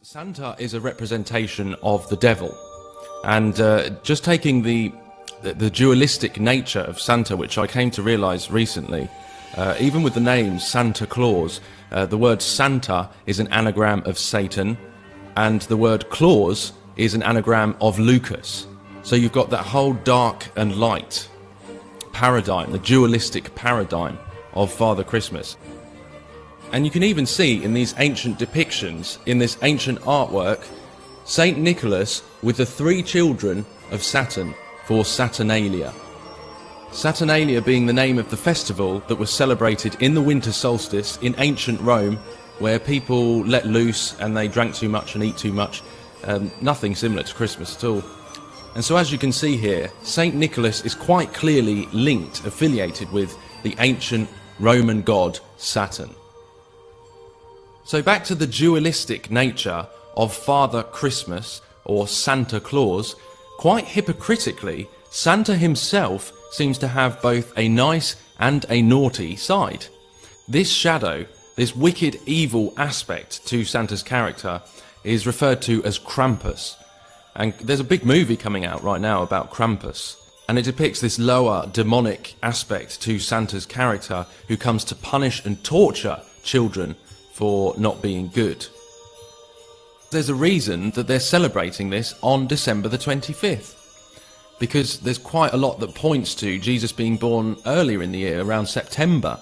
Santa is a representation of the devil, and just taking the dualistic nature of Santa, which I came to realize recently, even with the name Santa Claus, the word Santa is an anagram of Satan, and the word Claus is an anagram of Lucas. So you've got that whole dark and light paradigm, the dualistic paradigm of Father Christmas. And you can even see in these ancient depictions, in this ancient artwork, Saint Nicholas with the three children of Saturn for Saturnalia. Saturnalia being the name of the festival that was celebrated in the winter solstice in ancient Rome, where people let loose and they drank too much and eat too much. Nothing similar to Christmas at all. And so as you can see here, Saint Nicholas is quite clearly linked, affiliated with the ancient Roman god Saturn. So back to the dualistic nature of Father Christmas, or Santa Claus, quite hypocritically, Santa himself seems to have both a nice and a naughty side. This shadow, this wicked evil aspect to Santa's character, is referred to as Krampus. And there's a big movie coming out right now about Krampus, and it depicts this lower demonic aspect to Santa's character, who comes to punish and torture children for not being good. There's a reason that they're celebrating this on December the 25th, because there's quite a lot that points to Jesus being born earlier in the year, around September.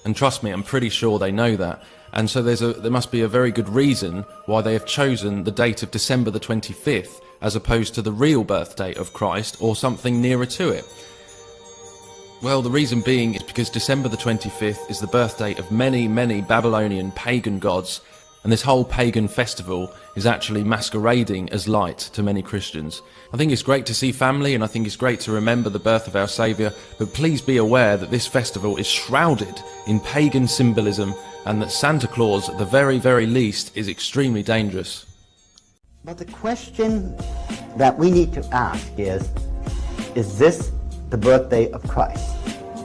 And trust me, I'm pretty sure they know that. And so there must be a very good reason why they have chosen the date of December the 25th as opposed to the real birthday of Christ or something nearer to it. Well, the reason being is because December the 25th is the birthday of many, many Babylonian pagan gods, and this whole pagan festival is actually masquerading as light to many Christians. I think it's great to see family, and I think it's great to remember the birth of our Saviour, but please be aware that this festival is shrouded in pagan symbolism, and that Santa Claus, at the very, very least, is extremely dangerous. But the question that we need to ask is this the birthday of Christ?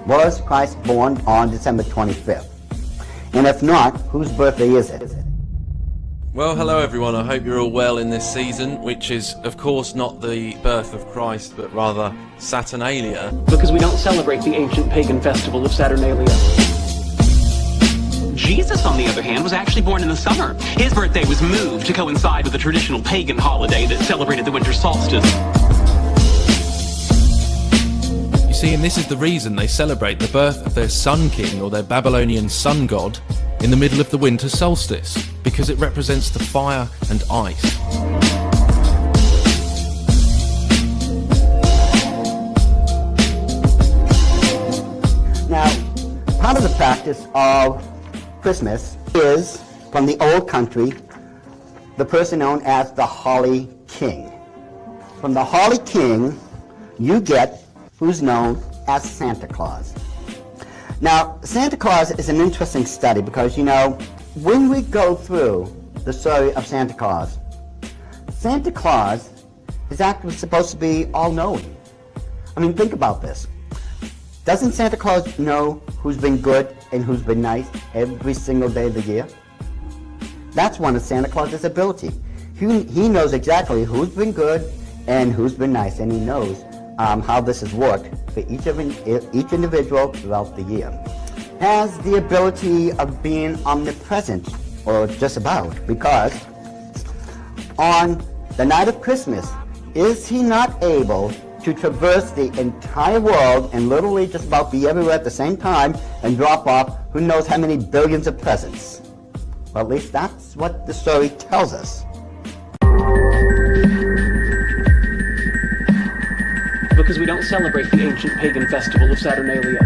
Was Christ born on December 25th? And if not, whose birthday is it? Well, hello everyone, I hope you're all well in this season, which is of course not the birth of Christ, but rather Saturnalia. Because we don't celebrate the ancient pagan festival of Saturnalia. Jesus, on the other hand, was actually born in the summer. His birthday was moved to coincide with the traditional pagan holiday that celebrated the winter solstice. You see, and this is the reason they celebrate the birth of their sun king, or their Babylonian sun god, in the middle of the winter solstice, because it represents the fire and ice. Now, part of the practice of Christmas is, from the old country, the person known as the Holly King. From the Holly King, you get who's known as Santa Claus. Now, Santa Claus is an interesting study because, you know, when we go through the story of Santa Claus is actually supposed to be all-knowing. I mean, think about this. Doesn't Santa Claus know who's been good and who's been nice every single day of the year? That's one of Santa Claus's ability. He knows exactly who's been good and who's been nice, and he knows how this has worked for each individual throughout the year. Has the ability of being omnipresent, or just about, because on the night of Christmas, is he not able to traverse the entire world and literally just about be everywhere at the same time and drop off who knows how many billions of presents? Well, at least that's what the story tells us. Because we don't celebrate the ancient pagan festival of Saturnalia.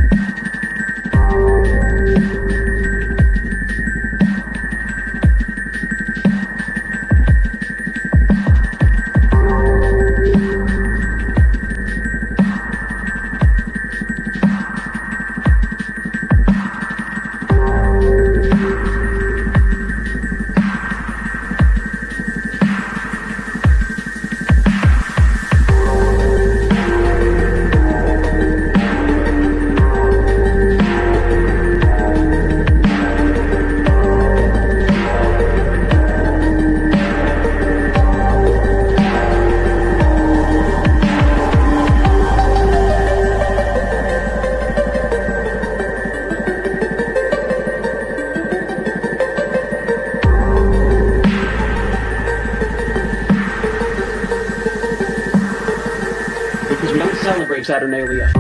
of Saturnalia.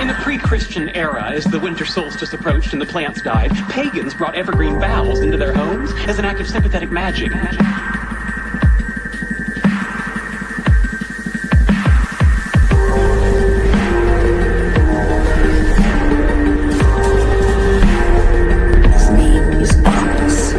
In the pre-Christian era, as the winter solstice approached and the plants died, pagans brought evergreen boughs into their homes as an act of sympathetic magic. His name is Anubis.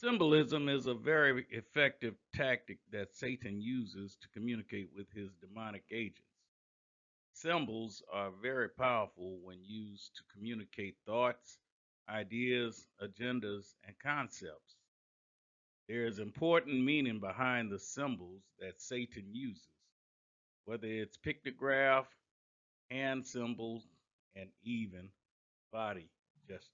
Symbolism is a very effective tactic that Satan uses to communicate with his demonic agents. Symbols are very powerful when used to communicate thoughts, ideas, agendas, and concepts. There is important meaning behind the symbols that Satan uses, whether it's pictograph, hand symbols, and even body gestures.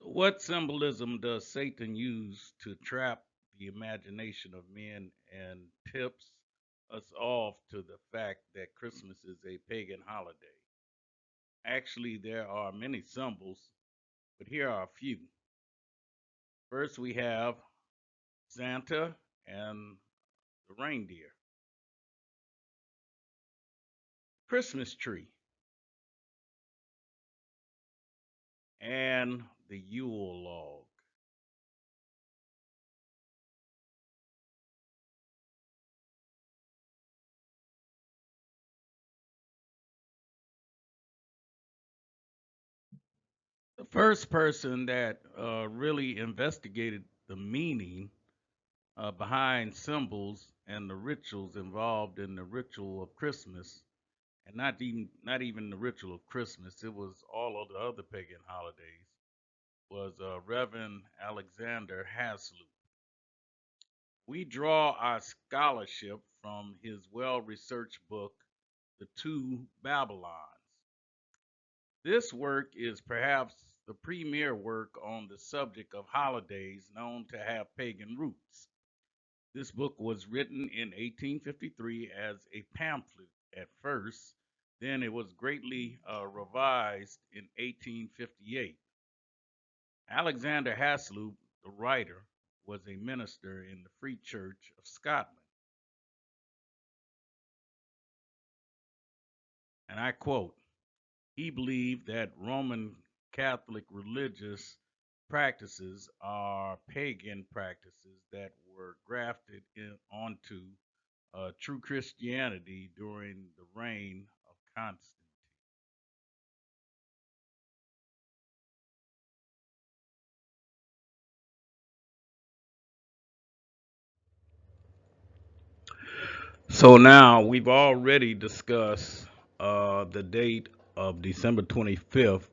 So, what symbolism does Satan use to trap the imagination of men and tips us off to the fact that Christmas is a pagan holiday? Actually, there are many symbols, but here are a few. First, we have Santa and the reindeer, Christmas tree, and the Yule log. The first person that really investigated the meaning behind symbols and the rituals involved in the ritual of Christmas, and not even the ritual of Christmas. It was all of the other pagan holidays. Was Reverend Alexander Hasloop. We draw our scholarship from his well-researched book, The Two Babylons. This work is perhaps the premier work on the subject of holidays known to have pagan roots. This book was written in 1853 as a pamphlet at first, then it was greatly revised in 1858. Alexander Hasloop, the writer, was a minister in the Free Church of Scotland. And I quote, he believed that Roman Catholic religious practices are pagan practices that were grafted onto true Christianity during the reign of Constantine. So now we've already discussed the date of December 25th.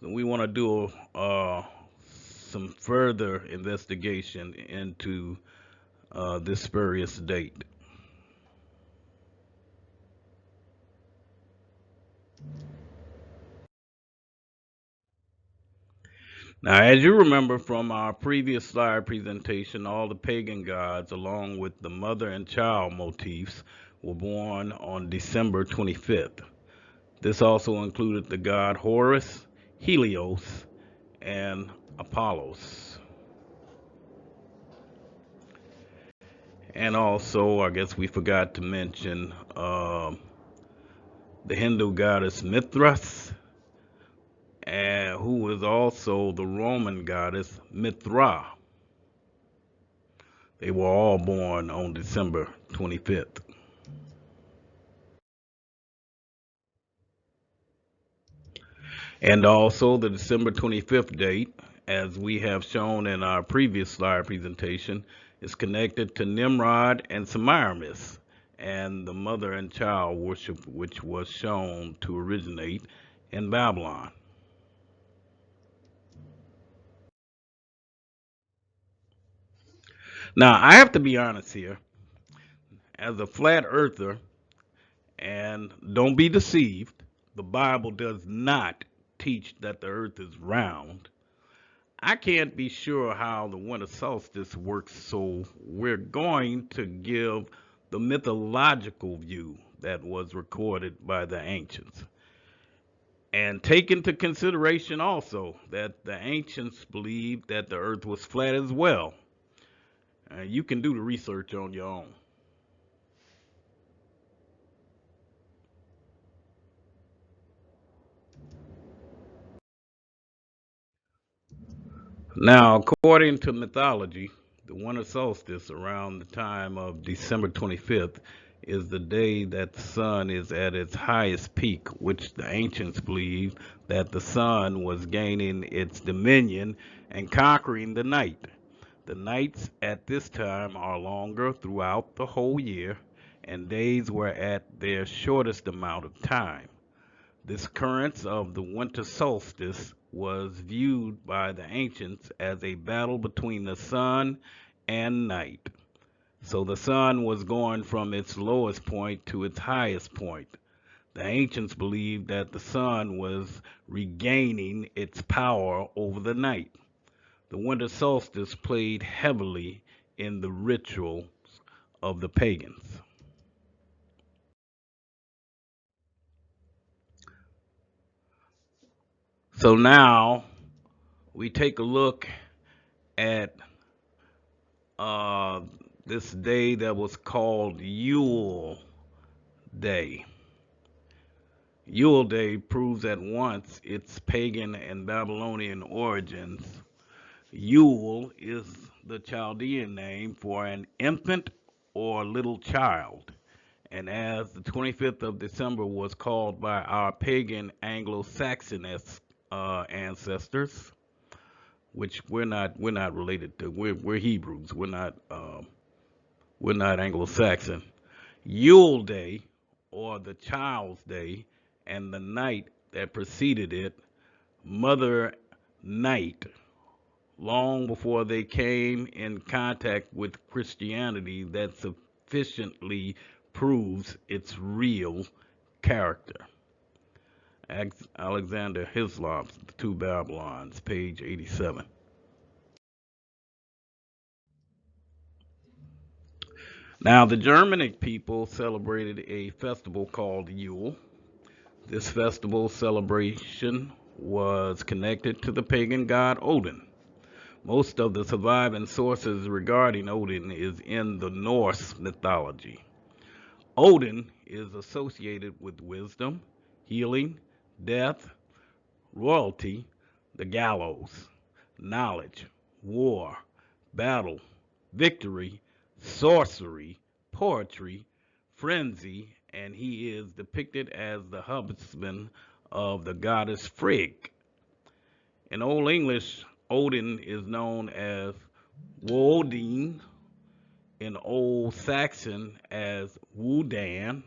So we want to do some further investigation into this spurious date. Now, as you remember from our previous slide presentation, all the pagan gods, along with the mother and child motifs, were born on December 25th. This also included the god Horus, Helios, and Apollos. And also, I guess we forgot to mention the Hindu goddess Mithras, and who was also the Roman goddess Mithra. They were all born on December 25th. And also the December 25th date, as we have shown in our previous slide presentation, is connected to Nimrod and Semiramis and the mother and child worship, which was shown to originate in Babylon. Now, I have to be honest here. As a flat earther, and don't be deceived, the Bible does not teach that the earth is round. I can't be sure how the winter solstice works, so we're going to give the mythological view that was recorded by the ancients. And take into consideration also that the ancients believed that the earth was flat as well. You can do the research on your own. Now, according to mythology, the winter solstice around the time of December 25th is the day that the sun is at its highest peak, which the ancients believed that the sun was gaining its dominion and conquering the night. The nights at this time are longer throughout the whole year, and days were at their shortest amount of time. This occurrence of the winter solstice was viewed by the ancients as a battle between the sun and night. So the sun was going from its lowest point to its highest point. The ancients believed that the sun was regaining its power over the night. The winter solstice played heavily in the rituals of the pagans. So now we take a look at uh, this day that was called Yule Day. Yule Day proves at once its pagan and Babylonian origins. Yule is the Chaldean name for an infant or little child. And as the 25th of December was called by our pagan Anglo-Saxon ancestors, which we're not related to. We're Hebrews. We're not Anglo-Saxon. Yule Day, or the Child's Day, and the night that preceded it, Mother Night, long before they came in contact with Christianity that sufficiently proves its real character. Alexander Hislop's The Two Babylons, page 87. Now, the Germanic people celebrated a festival called Yule. This festival celebration was connected to the pagan god Odin. Most of the surviving sources regarding Odin is in the Norse mythology. Odin is associated with wisdom, healing, death, royalty, the gallows, knowledge, war, battle, victory, sorcery, poetry, frenzy, and he is depicted as the husband of the goddess Frigg. In Old English, Odin is known as Woden, in Old Saxon as Wodan,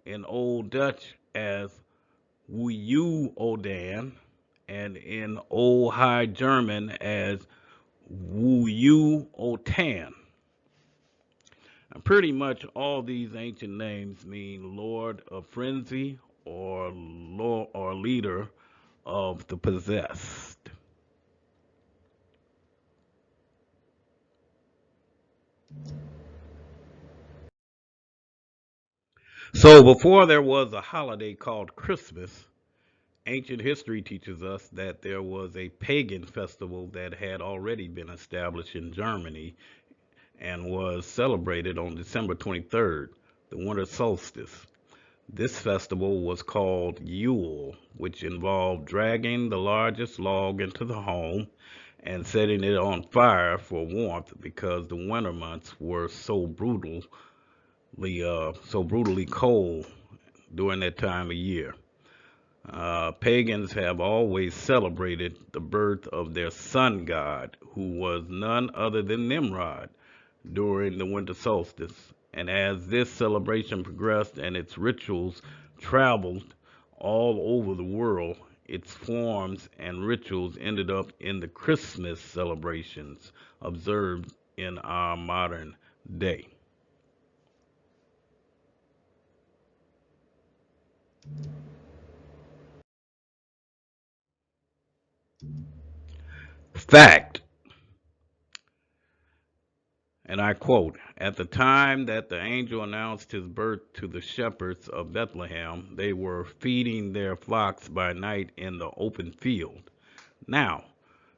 in Old Dutch as Wodan, and in Old High German as Wotan. And pretty much all these ancient names mean Lord of Frenzy or leader of the possessed. So before there was a holiday called Christmas, ancient history teaches us that there was a pagan festival that had already been established in Germany and was celebrated on December 23rd, the winter solstice. This festival was called Yule, which involved dragging the largest log into the home and setting it on fire for warmth because the winter months were so brutally cold during that time of year. Pagans have always celebrated the birth of their sun god, who was none other than Nimrod, during the winter solstice. And as this celebration progressed and its rituals traveled all over the world, its forms and rituals ended up in the Christmas celebrations observed in our modern day. Fact, and I quote, "At the time that the angel announced his birth to the shepherds of Bethlehem, they were feeding their flocks by night in the open field. Now,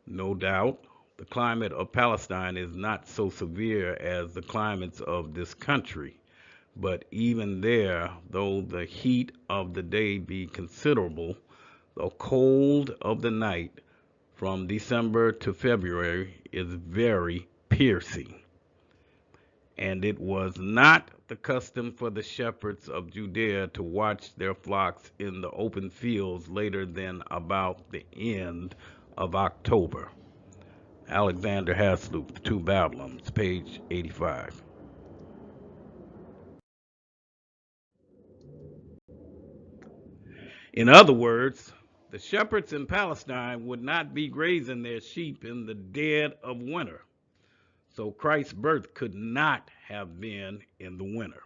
no doubt, the climate of Palestine is not so severe as the climates of this country, but even there, though the heat of the day be considerable, the cold of the night from December to February is very piercing. And it was not the custom for the shepherds of Judea to watch their flocks in the open fields later than about the end of October." Alexander Haslup, The Two Babylons, page 85. In other words, the shepherds in Palestine would not be grazing their sheep in the dead of winter. So Christ's birth could not have been in the winter.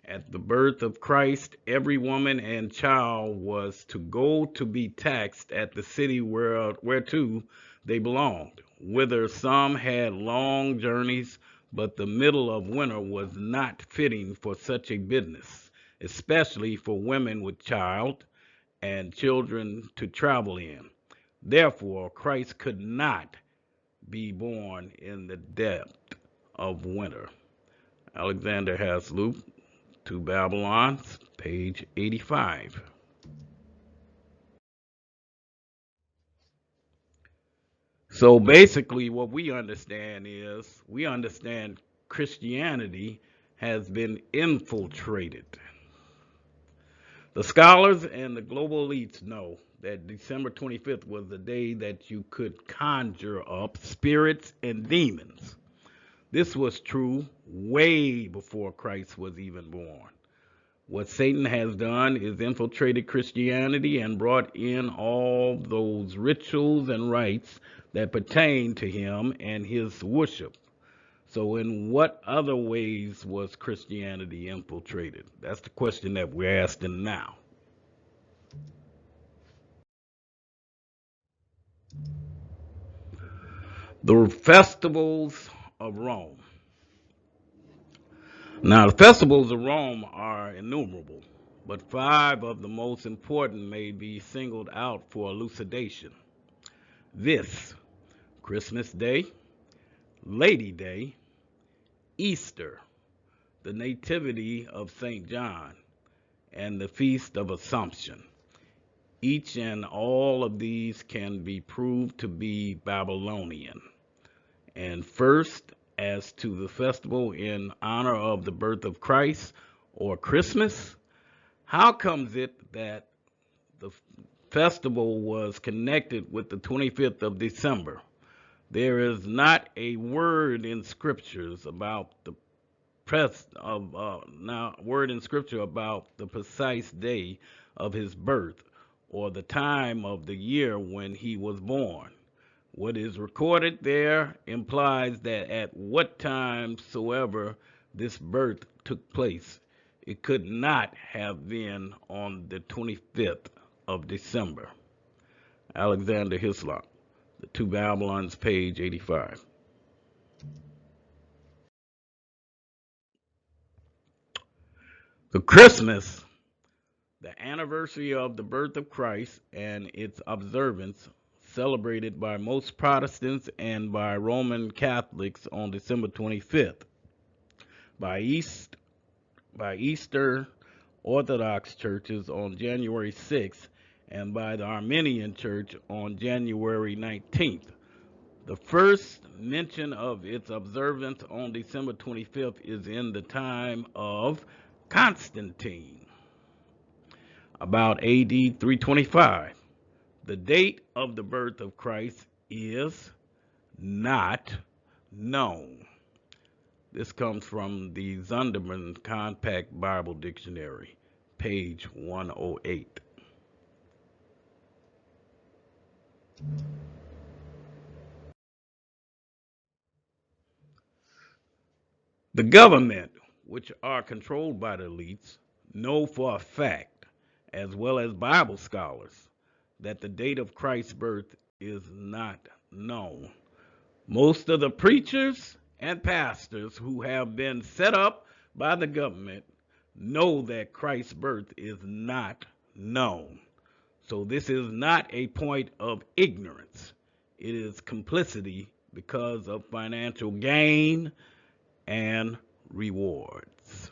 At the birth of Christ, every woman and child was to go to be taxed at the city whereto they belonged, whither some had long journeys, but the middle of winter was not fitting for such a business, especially for women with child and children to travel in. Therefore, Christ could not be born in the depth of winter. Alexander Haslup, Two Babylons, page 85. So basically, what we understand Christianity has been infiltrated. The scholars and the global elites know that December 25th was the day that you could conjure up spirits and demons. This was true way before Christ was even born. What Satan has done is infiltrated Christianity and brought in all those rituals and rites that pertain to him and his worship. So, in what other ways was Christianity infiltrated? That's the question that we're asking now. The festivals of Rome. Now, the festivals of Rome are innumerable, but 5 of the most important may be singled out for elucidation. This: Christmas Day, Lady Day, Easter, the Nativity of St. John, and the Feast of Assumption. Each and all of these can be proved to be Babylonian. And first, as to the festival in honor of the birth of Christ, or Christmas, how comes it that the festival was connected with the 25th of December? There is not a word in scriptures about the precise day of his birth or the time of the year when he was born. What is recorded there implies that at what time soever this birth took place, it could not have been on the 25th of December. Alexander Hislop, The Two Babylons, page 85. The Christmas, the anniversary of the birth of Christ and its observance, celebrated by most Protestants and by Roman Catholics on December 25th. By Eastern Orthodox churches on January 6th, and by the Armenian Church on January 19th. The first mention of its observance on December 25th is in the time of Constantine, about AD 325. The date of the birth of Christ is not known. This comes from the Zondervan Compact Bible Dictionary, page 108. The government, which are controlled by the elites, know for a fact, as well as Bible scholars, that the date of Christ's birth is not known. Most of the preachers and pastors who have been set up by the government know that Christ's birth is not known. So this is not a point of ignorance. It is complicity because of financial gain and rewards.